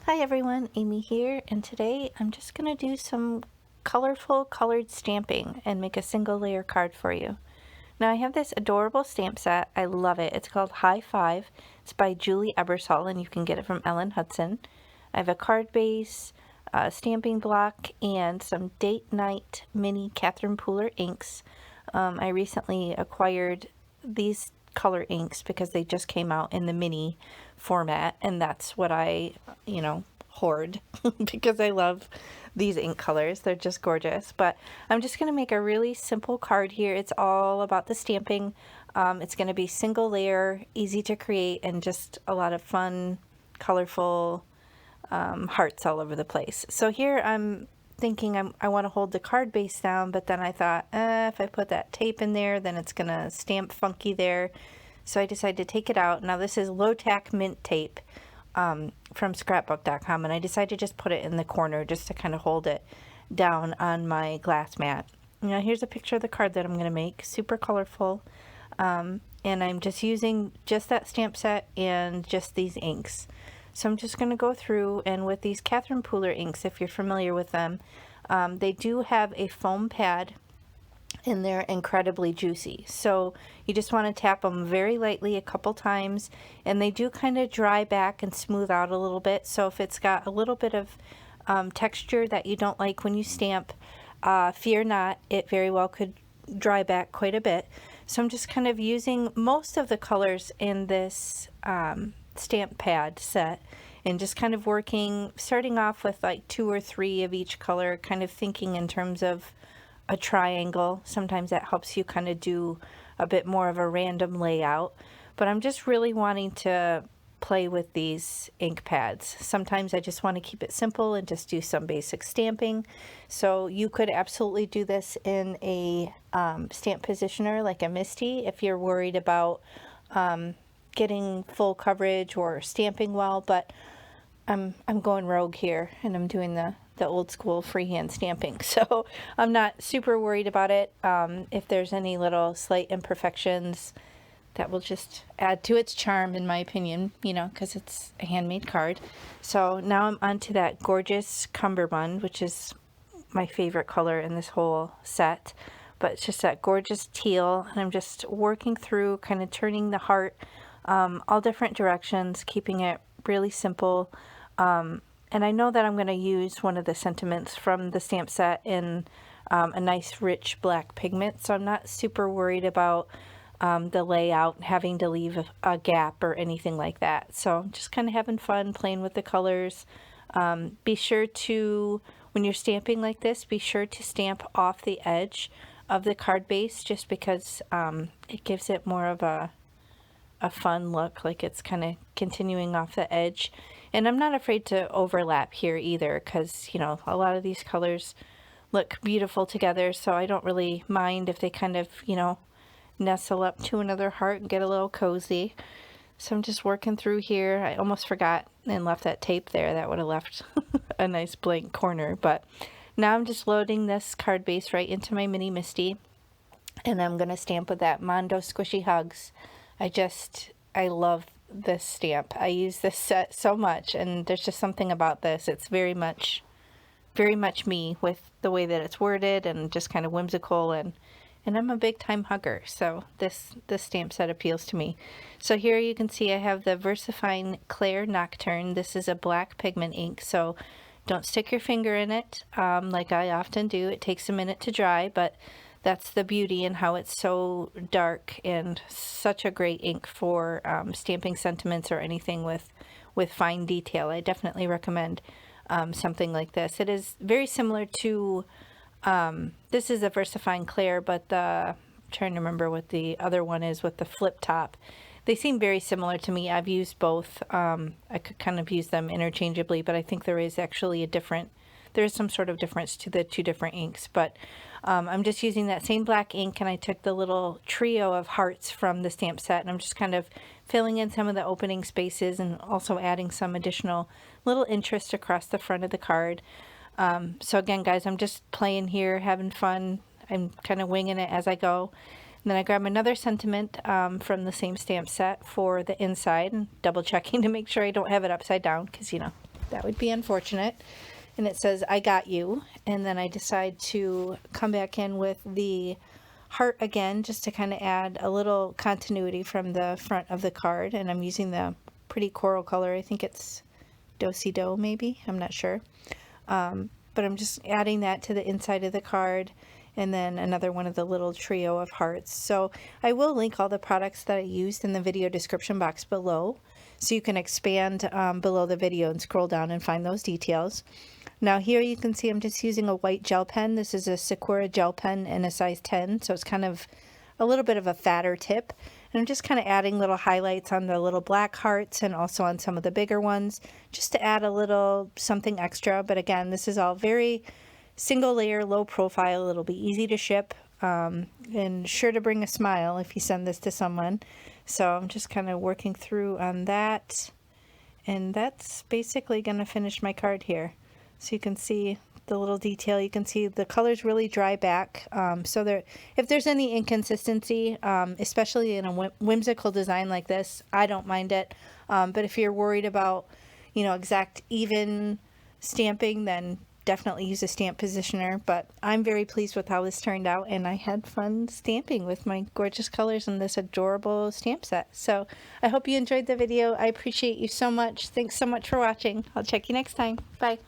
Hi everyone, Amy here, and today I'm just going to do some colorful colored stamping and make a single layer card for you. Now I have this adorable stamp set. I love it. It's called High Five. It's by Julie Ebersol and you can get it from Ellen Hutson. I have a card base, a stamping block, and some Date Night mini Catherine Pooler inks. I recently acquired these color inks because they just came out in the mini format, and that's what I hoard because I love these ink colors. They're just gorgeous. But I'm just going to make a really simple card here. It's all about the stamping. It's going to be single layer, easy to create, and just a lot of fun, colorful hearts all over the place. So here I'm thinking I want to hold the card base down, but then I thought, if I put that tape in there, then it's going to stamp funky there. So I decided to take it out. Now this is low tack mint tape from scrapbook.com, and I decided to just put it in the corner just to kind of hold it down on my glass mat. Now here's a picture of the card that I'm going to make, super colorful, and I'm just using just that stamp set and just these inks. So I'm just going to go through, and with these Catherine Pooler inks, if you're familiar with them, they do have a foam pad and they're incredibly juicy. So you just want to tap them very lightly a couple times, and they do kind of dry back and smooth out a little bit. So if it's got a little bit of texture that you don't like when you stamp, fear not, it very well could dry back quite a bit. So I'm just kind of using most of the colors in this stamp pad set and just kind of working, starting off with like 2 or 3 of each color, kind of thinking in terms of a triangle. Sometimes that helps you kind of do a bit more of a random layout, but I'm just really wanting to play with these ink pads. Sometimes I just want to keep it simple and just do some basic stamping. So you could absolutely do this in a stamp positioner like a Misty if you're worried about getting full coverage or stamping well, but I'm going rogue here and I'm doing the old school freehand stamping, so I'm not super worried about it. If there's any little slight imperfections, that will just add to its charm, in my opinion, because it's a handmade card. So now I'm onto that gorgeous cummerbund, which is my favorite color in this whole set, but it's just that gorgeous teal, and I'm just working through, kind of turning the heart all different directions, keeping it really simple. And I know that I'm going to use one of the sentiments from the stamp set in a nice rich black pigment, so I'm not super worried about the layout, having to leave a gap or anything like that. So I'm just kind of having fun playing with the colors. Be sure to, when you're stamping like this, be sure to stamp off the edge of the card base, just because it gives it more of a fun look, like it's kind of continuing off the edge. And I'm not afraid to overlap here either, because a lot of these colors look beautiful together, so I don't really mind if they kind of nestle up to another heart and get a little cozy. So I'm just working through here. I almost forgot and left that tape there. That would have left a nice blank corner. But now I'm just loading this card base right into my mini Misty, and I'm going to stamp with that Mondo Squishy Hugs. I love this stamp. I use this set so much, and there's just something about this. It's very much me, with the way that it's worded and just kind of whimsical, and I'm a big time hugger, so this stamp set appeals to me. So here you can see I have the VersaFine Claire Nocturne. This is a black pigment ink, so don't stick your finger in it like I often do. It takes a minute to dry, but that's the beauty in how it's so dark and such a great ink for stamping sentiments or anything with fine detail. I definitely recommend something like this. It is very similar to, this is a VersaFine Claire, but I'm trying to remember what the other one is with the flip top. They seem very similar to me. I've used both. I could kind of use them interchangeably, but I think there is actually there is some sort of difference to the two different inks, but I'm just using that same black ink, and I took the little trio of hearts from the stamp set, and I'm just kind of filling in some of the opening spaces and also adding some additional little interest across the front of the card. So again, guys, I'm just playing here, having fun. I'm kind of winging it as I go. And then I grab another sentiment from the same stamp set for the inside, and double checking to make sure I don't have it upside down, because that would be unfortunate. And it says, I got you. And then I decide to come back in with the heart again, just to kind of add a little continuity from the front of the card. And I'm using the pretty coral color. I think it's Do-Si-Do maybe, I'm not sure. But I'm just adding that to the inside of the card, and then another one of the little trio of hearts. So I will link all the products that I used in the video description box below, so you can expand below the video and scroll down and find those details. Now here you can see I'm just using a white gel pen. This is a Sakura gel pen in a size 10, so it's kind of a little bit of a fatter tip. And I'm just kind of adding little highlights on the little black hearts and also on some of the bigger ones, just to add a little something extra. But again, this is all very single layer, low profile. It'll be easy to ship, and sure to bring a smile if you send this to someone. So I'm just kind of working through on that. And that's basically going to finish my card here. So you can see the little detail. You can see the colors really dry back. So there, if there's any inconsistency, especially in a whimsical design like this, I don't mind it. But if you're worried about, you know, exact even stamping, then definitely use a stamp positioner. But I'm very pleased with how this turned out, and I had fun stamping with my gorgeous colors in this adorable stamp set. So I hope you enjoyed the video. I appreciate you so much. Thanks so much for watching. I'll check you next time. Bye.